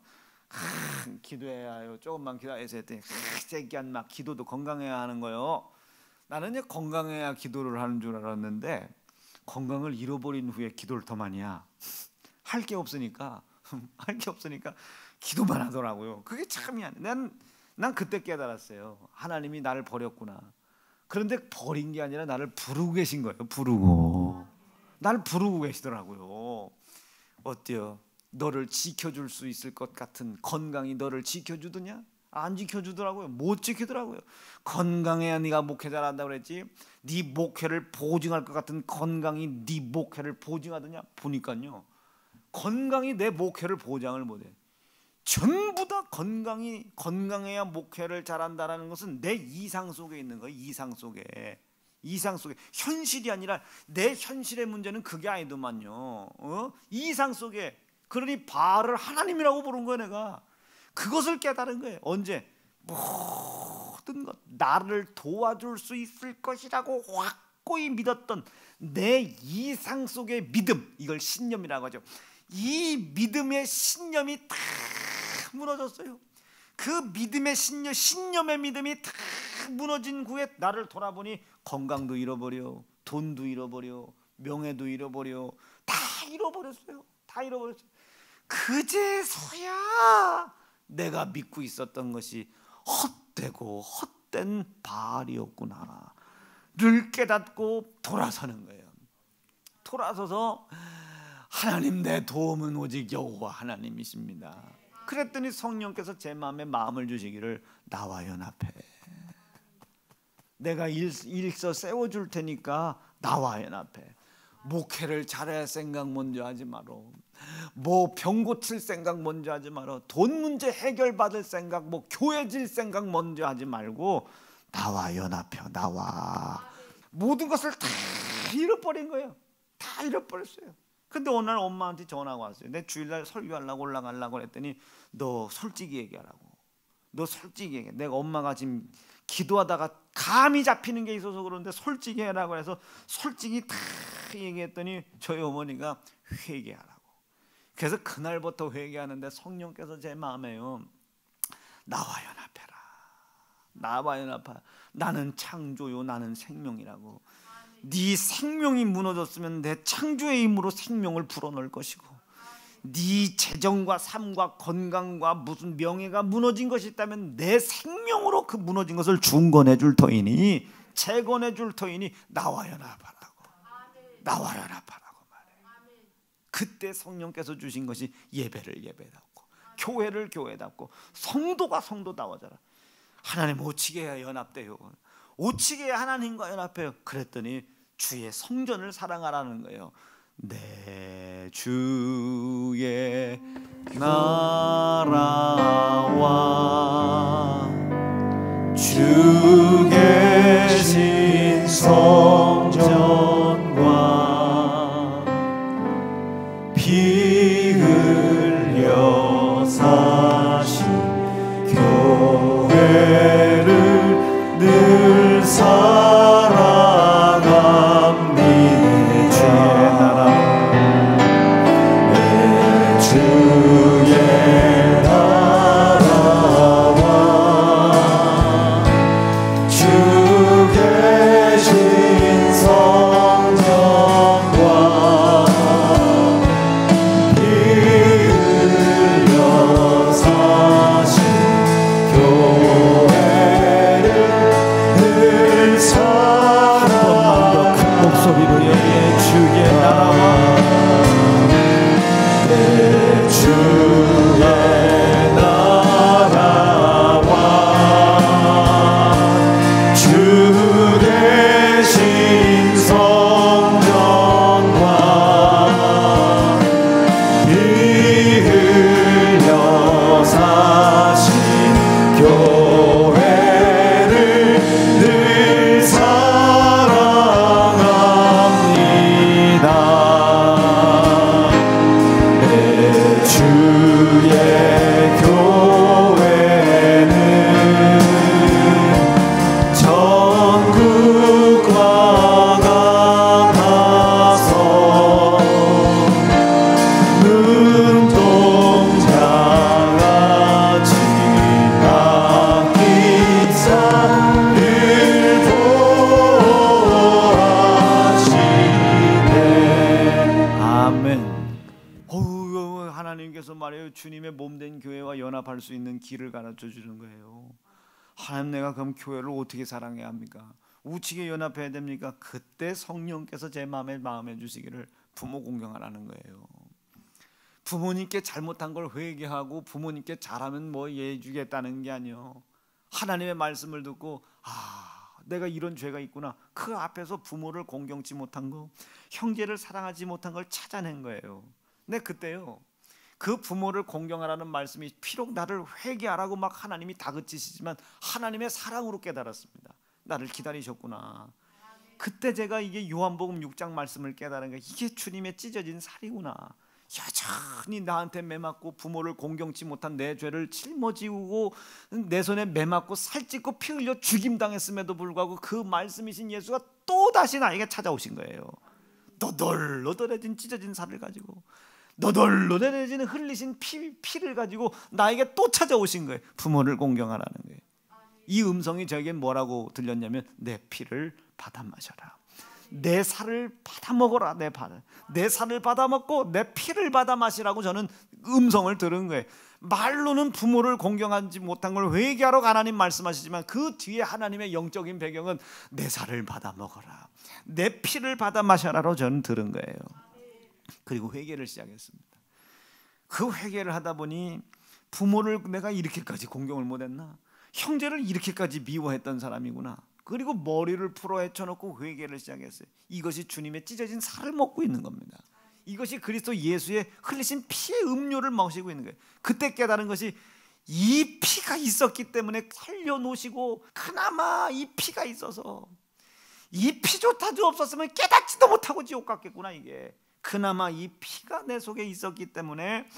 기도해야 해요. 조금만 기도해서 했더니 새끼한 막 기도도 건강해야 하는 거요. 나는 이제 건강해야 기도를 하는 줄 알았는데 건강을 잃어버린 후에 기도를 더 많이 해. 할 게 없으니까 기도만 하더라고요. 그게 참 미안해. 난 그때 깨달았어요. 하나님이 나를 버렸구나. 그런데 버린 게 아니라 나를 부르고 계신 거예요. 나를 부르고 계시더라고요. 어때요? 너를 지켜줄 수 있을 것 같은 건강이 너를 지켜주더냐? 안 지켜주더라고요. 못 지키더라고요. 건강해야 네가 목회 잘한다고 그랬지. 네 목회를 보증할 것 같은 건강이 네 목회를 보증하더냐? 보니까요, 건강이 내 목회를 보장을 못해. 전부 다 건강해야 목회를 잘한다라는 것은 내 이상 속에 있는 거예요. 이상 속에 현실이 아니라 내 현실의 문제는 그게 아니더만요. 이상 속에. 그러니 바알을 하나님이라고 부른 거예요. 내가 그것을 깨달은 거예요. 언제? 모든 것 나를 도와줄 수 있을 것이라고 확고히 믿었던 내 이상 속의 믿음, 이걸 신념이라고 하죠. 이 믿음의 신념이 다 무너졌어요. 그 믿음의 신념의 믿음이 다 무너진 후에 나를 돌아보니 건강도 잃어버려, 돈도 잃어버려, 명예도 잃어버려. 다 잃어버렸어요. 다 잃어버렸어요. 그제서야 내가 믿고 있었던 것이 헛되고 헛된 바알이었구나를 깨닫고 돌아서는 거예요. 돌아서서 하나님, 내 도움은 오직 여호와 하나님이십니다. 그랬더니 성령께서 제 마음에 마음을 주시기를, 나와 연합해. 내가 일서 세워줄 테니까 나와 연합해. 목회를 잘할 생각 먼저 하지 마라. 뭐 병 고칠 생각 먼저 하지 마라. 돈 문제 해결받을 생각, 뭐 교회 질 생각 먼저 하지 말고 나와 연합해. 나와. 모든 것을 다 잃어버린 거예요. 다 잃어버렸어요. 근데 어느 날 엄마한테 전화가 왔어요. 내 주일날 설교하려고 올라가려고 했더니, 너 솔직히 얘기하라고. 너 솔직히 얘기해. 내가 엄마가 지금 기도하다가 감이 잡히는 게 있어서 그러는데 솔직히 해라고 해서 솔직히 다 얘기했더니 저희 어머니가 회개하라고. 그래서 그날부터 회개하는데 성령께서 제 마음에요, 나와 연합해라. 나와 연합하라. 나는 창조요, 나는 생명이라고. 네 생명이 무너졌으면 내 창조의 힘으로 생명을 불어넣을 것이고, 네 재정과 삶과 건강과 무슨 명예가 무너진 것이 있다면 내 생명으로 그 무너진 것을 중건해 줄 터이니, 재건해 줄 터이니 나와 연합하라고. 나와 연합하라고 말해. 그때 성령께서 주신 것이 예배를 예배답고, 교회를 교회답고, 성도가 성도다워져라. 하나님 오치게 해야 연합돼요. 오치게 해야 하나님과 연합해요. 그랬더니 주의 성전을 사랑하라는 거예요. 내 주의 나라와 주 계신 성전과 피 흘려 사신 교회를 늘 사랑합니다. 주의 나라, 내 주의 나라와 주 계신 성전과 피 흘려 사신 교회를 늘 사랑합니다. 큰 목소리로 얘기해. 주의 나라와 내 주의 나라와 주 계신 성전과 피 흘려 사신 교회를 늘 사랑합니다. 내 주의 교회는 전국과 같아서 눈동자같이 나 기사를 보하시네. 아멘. 어우, 하나님께서 말해요, 주님의 몸된 교회와 연합할 수 있는 길을 가르쳐 주는 거예요. 하나님, 내가 그럼 교회를 어떻게 사랑해야 합니까? 우치게 연합해야 됩니까? 그때 성령께서 제 마음에 주시기를, 부모 공경하라는 거예요. 부모님께 잘못한 걸 회개하고 부모님께 잘하면 뭐 예 주겠다는 게 아니요. 하나님의 말씀을 듣고, 내가 이런 죄가 있구나. 그 앞에서 부모를 공경치 못한 거, 형제를 사랑하지 못한 걸 찾아낸 거예요. 근데 그때요, 그 부모를 공경하라는 말씀이 비록 나를 회개하라고 막 하나님이 다그치시지만 하나님의 사랑으로 깨달았습니다. 나를 기다리셨구나. 그때 제가 이게 요한복음 6장 말씀을 깨달은 게, 이게 주님의 찢어진 살이구나. 여전히 나한테 매맞고 부모를 공경치 못한 내 죄를 짊어지고 내 손에 매맞고 살찌고 피 흘려 죽임당했음에도 불구하고 그 말씀이신 예수가 또다시 나에게 찾아오신 거예요. 너덜너덜해진 찢어진 살을 가지고, 너덜너덜해진 흘리신 피를 가지고 나에게 또 찾아오신 거예요. 부모를 공경하라는 거예요. 이 음성이 저에게 뭐라고 들렸냐면, 내 피를 받아 마셔라. 내 살을 받아 먹어라. 내 살을 받아 먹고 내 피를 받아 마시라고 저는 음성을 들은 거예요. 말로는 부모를 공경하지 못한 걸 회개하러 하나님 말씀하시지만 그 뒤에 하나님의 영적인 배경은 내 살을 받아 먹어라, 내 피를 받아 마셔라로 저는 들은 거예요. 그리고 회개를 시작했습니다. 그 회개를 하다 보니 부모를 내가 이렇게까지 공경을 못했나, 형제를 이렇게까지 미워했던 사람이구나. 그리고 머리를 풀어 헤쳐놓고 회개를 시작했어요. 이것이 주님의 찢어진 살을 먹고 있는 겁니다. 이것이 그리스도 예수의 흘리신 피의 음료를 마시고 있는 거예요. 그때 깨달은 것이 이 피가 있었기 때문에 살려놓으시고, 그나마 이 피가 있어서, 이 피조차도 없었으면 깨닫지도 못하고 지옥 갔겠구나. 이게 그나마 이 피가 내 속에 있었기 때문에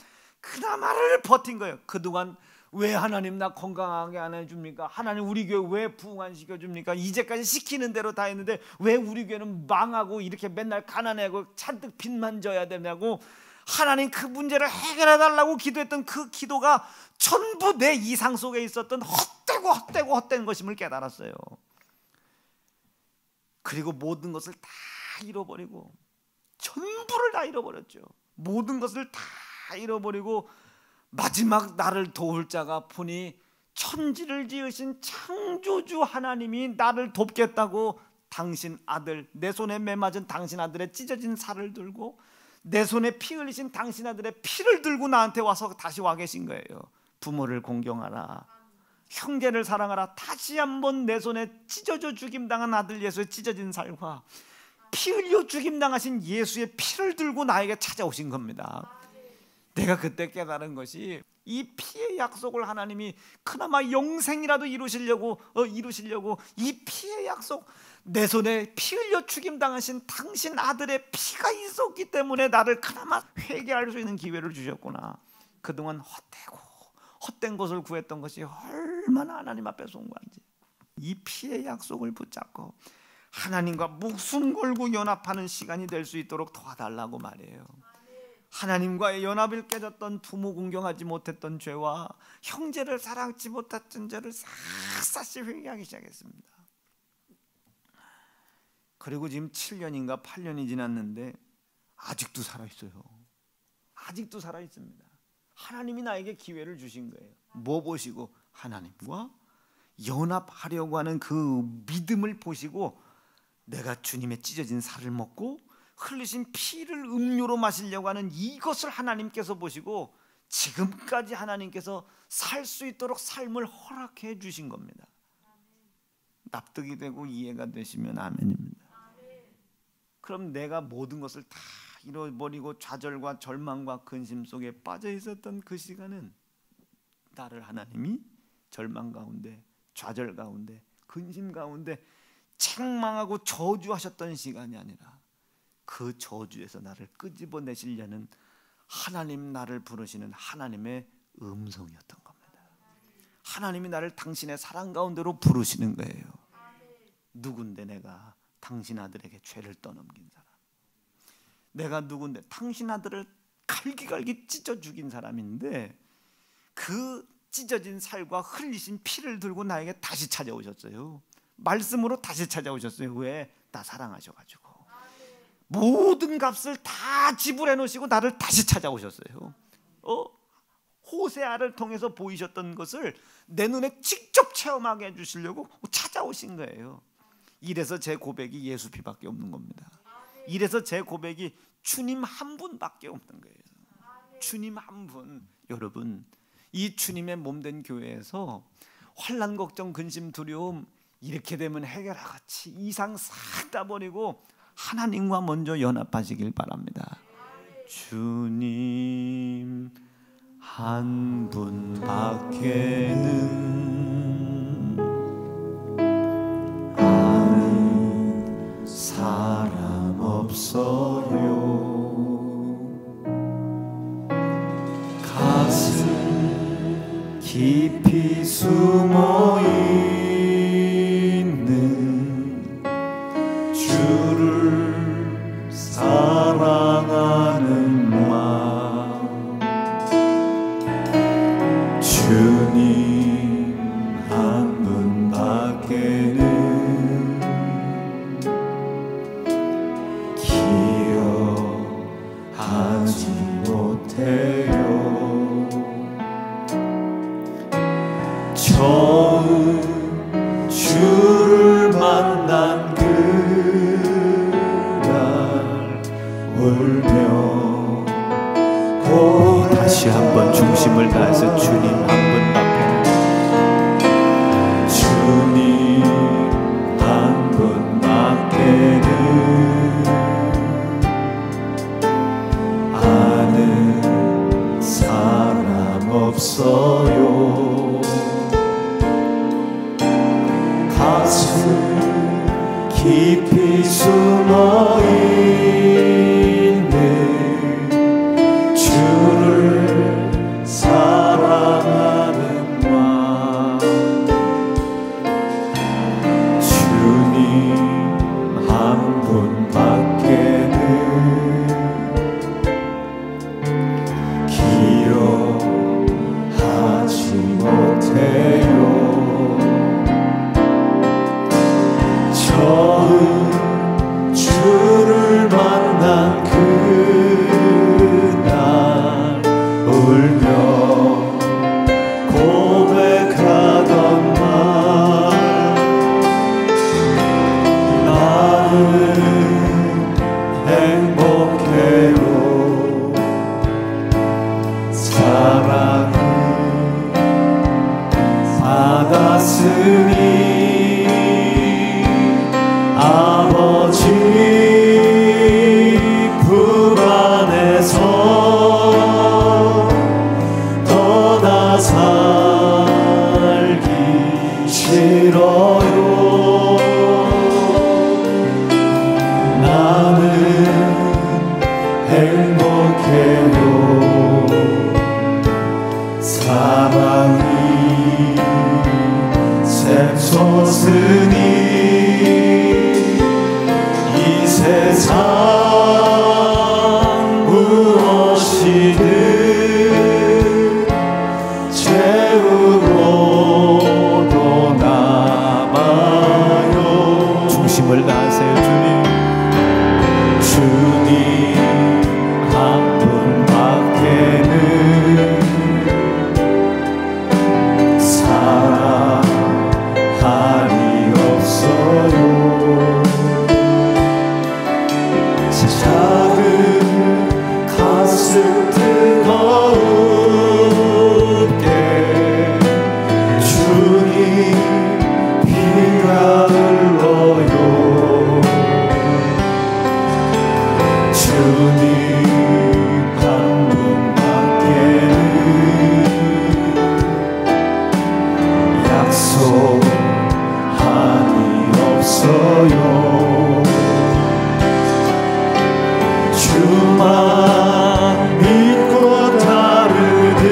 그나마를 버틴 거예요. 그동안 왜 하나님 나 건강하게 안 해줍니까? 하나님 우리 교회 왜 부흥 안 시켜줍니까? 이제까지 시키는 대로 다 했는데 왜 우리 교회는 망하고 이렇게 맨날 가난해하고 잔뜩 빚만 져야 되냐고, 하나님 그 문제를 해결해 달라고 기도했던 그 기도가 전부 내 이상 속에 있었던 헛된 것임을 깨달았어요. 그리고 모든 것을 다 잃어버리고, 전부를 다 잃어버렸죠. 모든 것을 다 잃어버리고 마지막 나를 도울 자가 보니 천지를 지으신 창조주 하나님이 나를 돕겠다고 당신 아들, 내 손에 매맞은 당신 아들의 찢어진 살을 들고 내 손에 피 흘리신 당신 아들의 피를 들고 나한테 와서 다시 와 계신 거예요. 부모를 공경하라, 형제를 사랑하라. 다시 한번 내 손에 찢어져 죽임당한 아들 예수의 찢어진 살과 피 흘려 죽임당하신 예수의 피를 들고 나에게 찾아오신 겁니다. 내가 그때 깨달은 것이 이 피의 약속을 하나님이 그나마 영생이라도 이루시려고 이 피의 약속, 내 손에 피 흘려 죽임당하신 당신 아들의 피가 있었기 때문에 나를 그나마 회개할 수 있는 기회를 주셨구나. 그동안 헛된 것을 구했던 것이 얼마나 하나님 앞에 송구한지, 이 피의 약속을 붙잡고 하나님과 목숨 걸고 연합하는 시간이 될 수 있도록 도와달라고 말해요. 하나님과의 연합을 깨졌던, 부모 공경하지 못했던 죄와 형제를 사랑하지 못했던 죄를 샅샅이 회개하기 시작했습니다. 그리고 지금 7년인가 8년이 지났는데 아직도 살아있어요. 아직도 살아있습니다. 하나님이 나에게 기회를 주신 거예요. 뭐 보시고? 하나님과 연합하려고 하는 그 믿음을 보시고, 내가 주님의 찢어진 살을 먹고 흘리신 피를 음료로 마시려고 하는 이것을 하나님께서 보시고 지금까지 하나님께서 살 수 있도록 삶을 허락해 주신 겁니다. 납득이 되고 이해가 되시면 아멘입니다. 그럼 내가 모든 것을 다 잃어버리고 좌절과 절망과 근심 속에 빠져 있었던 그 시간은 나를 하나님이 절망 가운데, 좌절 가운데, 근심 가운데 책망하고 저주하셨던 시간이 아니라 그 저주에서 나를 끄집어내시려는 하나님, 나를 부르시는 하나님의 음성이었던 겁니다. 하나님이 나를 당신의 사랑 가운데로 부르시는 거예요. 누군데 내가 당신 아들에게 죄를 떠넘긴 사람, 내가 누군데 당신 아들을 갈기갈기 찢어 죽인 사람인데 그 찢어진 살과 흘리신 피를 들고 나에게 다시 찾아오셨어요. 말씀으로 다시 찾아오셨어요. 왜? 나 사랑하셔가지고 모든 값을 다 지불해 놓으시고 나를 다시 찾아오셨어요. 호세아를 통해서 보이셨던 것을 내 눈에 직접 체험하게 해주시려고 찾아오신 거예요. 이래서 제 고백이 예수 피밖에 없는 겁니다. 이래서 제 고백이 주님 한 분밖에 없는 거예요. 주님 한 분. 여러분, 이 주님의 몸된 교회에서 환난, 걱정, 근심, 두려움 이렇게 되면 해결하같이 이상 싹 다 버리고 하나님과 먼저 연합하시길 바랍니다. 주님 한 분밖에는 아는 사람 없어요. 가슴 깊이 숨어 있는 주를 사랑하는 마음, 주님 깊이 숨어 있는 주를 사랑하는 마음, 주님 한 분밖에는 기억하지 못해요. 처음 주를 만난 그날 울며 고백하던 말, 나는 행복해요. 사랑을 받았으니 아버지 품 안에서 떠나 살기 싫어요. 나는 행복해요. 사랑이 샘솟으니 이 세상 무엇이든 채우고도 남아요. 중심을 다하세요. 주님 한 분밖에는 사랑하리 없어요. 작은 가슴 뜨거운게 주님 피가 흘러요. 주님 한 분밖에는 약속하니 없어요. 주만 믿고 따르는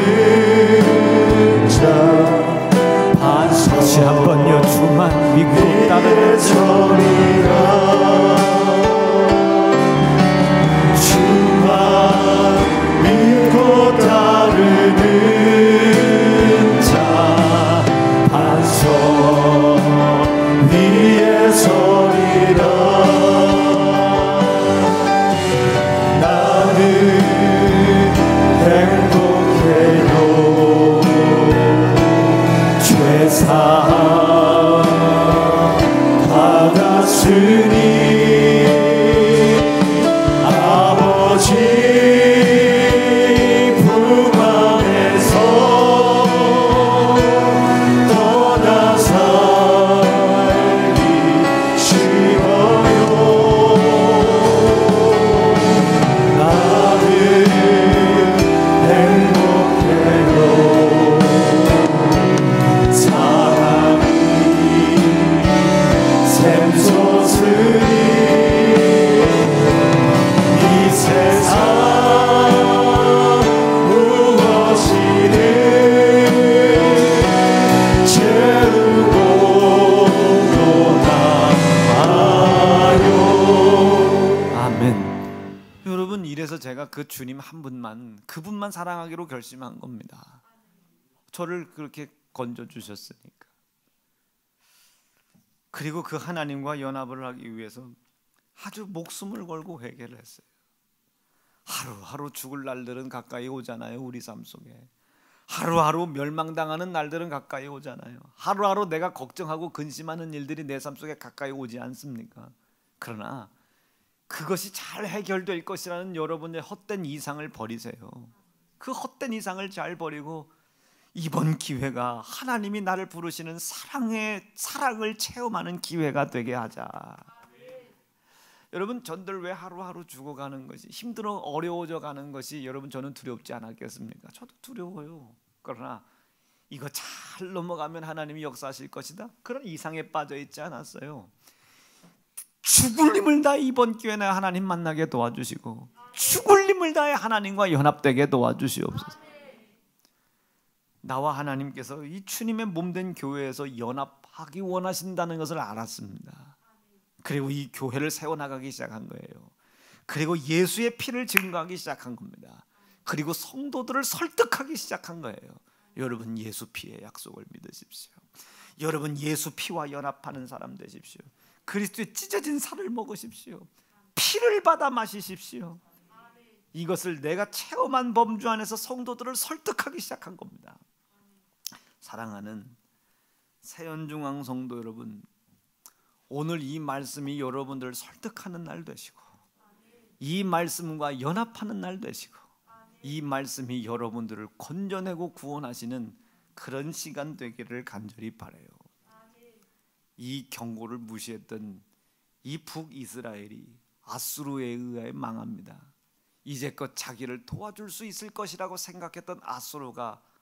자 다시 한번요. 주만 믿고 따르는 소리라. 주만 믿고 따르는 자 반석 위에 서리라. 나는 행복해요. 죄사함 받았으니 아버지 품 안에서 떠나 살기 싫어요. 나는 행복해요. 사랑이 샘솟으니 이 세상 무엇이든 채우고도 남아요. 아멘. 여러분, 이래서 제가 그 주님 한 분만, 그분만 사랑하기로 결심한 겁니다. 저를 그렇게 건져 주셨으니까. 그리고 그 하나님과 연합을 하기 위해서 아주 목숨을 걸고 회개를 했어요. 하루하루 죽을 날들은 가까이 오잖아요. 우리 삶 속에 하루하루 멸망당하는 날들은 가까이 오잖아요. 하루하루 내가 걱정하고 근심하는 일들이 내 삶 속에 가까이 오지 않습니까? 그러나 그것이 잘 해결될 것이라는 여러분의 헛된 이상을 버리세요. 그 헛된 이상을 잘 버리고 이번 기회가 하나님이 나를 부르시는 사랑을 체험하는 기회가 되게 하자. 여러분, 전들 왜 하루하루 죽어가는 것이, 힘들어 어려워져 가는 것이 여러분 저는 두렵지 않았겠습니까? 저도 두려워요. 그러나 이거 잘 넘어가면 하나님이 역사하실 것이다, 그런 이상에 빠져 있지 않았어요. 죽을 힘을 다해 이번 기회에 하나님 만나게 도와주시고 죽을 힘을 다해 하나님과 연합되게 도와주시옵소서. 나와 하나님께서 이 주님의 몸된 교회에서 연합하기 원하신다는 것을 알았습니다. 그리고 이 교회를 세워나가기 시작한 거예요. 그리고 예수의 피를 증거하기 시작한 겁니다. 그리고 성도들을 설득하기 시작한 거예요. 여러분, 예수 피의 약속을 믿으십시오. 여러분, 예수 피와 연합하는 사람 되십시오. 그리스도의 찢어진 살을 먹으십시오. 피를 받아 마시십시오. 이것을 내가 체험한 범주 안에서 성도들을 설득하기 시작한 겁니다. 사랑하는 세연중앙 성도 여러분, 오늘 이 말씀이 여러분들을 설득하는 날 되시고, 이 말씀과 연합하는 날 되시고, 이 말씀이 여러분들을 건져내고 구원하시는 그런 시간 되기를 간절히 바라요. 이 경고를 무시했던 이 북이스라엘이 아수르에 의하여 망합니다. 이제껏 자기를 도와줄 수 있을 것이라고 생각했던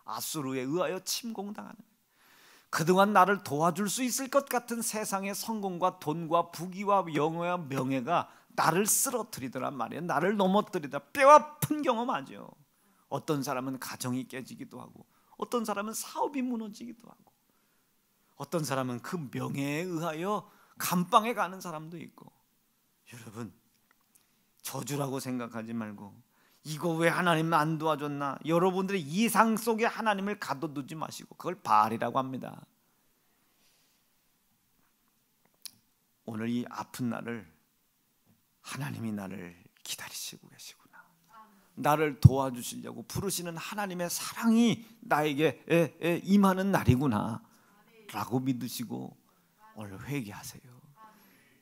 아수르에 의하여 침공당하는, 그동안 나를 도와줄 수 있을 것 같은 세상의 성공과 돈과 부귀와 영예와 명예가 나를 쓰러뜨리더란 말이에요. 나를 넘어뜨리더라. 뼈아픈 경험하죠. 어떤 사람은 가정이 깨지기도 하고, 어떤 사람은 사업이 무너지기도 하고, 어떤 사람은 그 명예에 의하여 감방에 가는 사람도 있고. 여러분, 저주라고 생각하지 말고 이거 왜 하나님 안 도와줬나, 여러분들의 이상 속에 하나님을 가둬두지 마시고, 그걸 바알이라고 합니다. 오늘 이 아픈 날을 하나님이 나를 기다리시고 계시구나, 나를 도와주시려고 부르시는 하나님의 사랑이 나에게 임하는 날이구나 라고 믿으시고 오늘 회개하세요.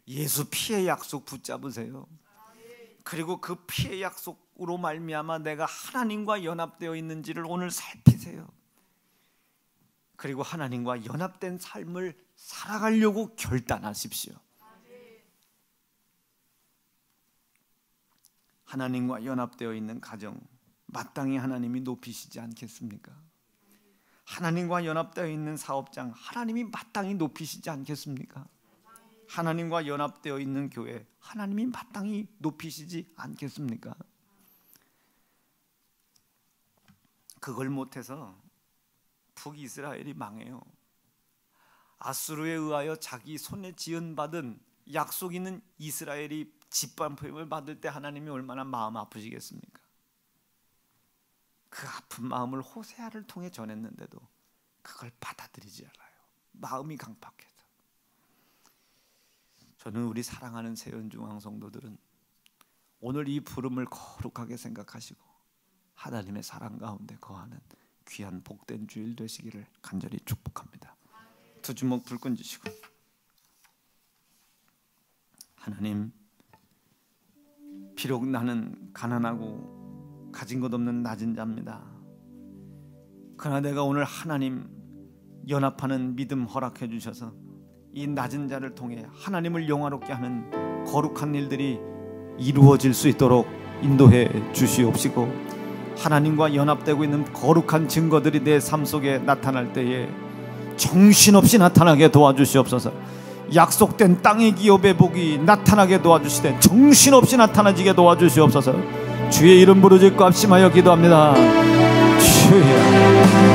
예수 피의 약속 붙잡으세요. 그리고 그 피의 약속으로 말미암아 내가 하나님과 연합되어 있는지를 오늘 살피세요. 그리고 하나님과 연합된 삶을 살아가려고 결단하십시오. 하나님과 연합되어 있는 가정, 마땅히 하나님이 높이시지 않겠습니까? 하나님과 연합되어 있는 사업장, 하나님이 마땅히 높이시지 않겠습니까? 하나님과 연합되어 있는 교회, 하나님이 마땅히 높이시지 않겠습니까? 그걸 못해서 북이스라엘이 망해요. 아수르에 의하여 자기 손에 지은받은 약속 있는 이스라엘이 짓밟힘을 받을 때 하나님이 얼마나 마음 아프시겠습니까? 그 아픈 마음을 호세아를 통해 전했는데도 그걸 받아들이지 않아요. 마음이 강팍해서. 저는 우리 사랑하는 세연중앙 성도들은 오늘 이 부름을 거룩하게 생각하시고 하나님의 사랑 가운데 거하는 귀한 복된 주일 되시기를 간절히 축복합니다. 두 주먹 불끈 쥐시고, 하나님, 비록 나는 가난하고 가진 것 없는 낮은 자입니다. 그러나 내가 오늘 하나님 연합하는 믿음 허락해 주셔서 이 낮은 자를 통해 하나님을 영화롭게 하는 거룩한 일들이 이루어질 수 있도록 인도해 주시옵시고, 하나님과 연합되고 있는 거룩한 증거들이 내 삶 속에 나타날 때에 정신없이 나타나게 도와주시옵소서. 약속된 땅의 기업의 복이 나타나게 도와주시되 정신없이 나타나지게 도와주시옵소서. 주의 이름 부르짖고 합심하여 기도합니다. 주여.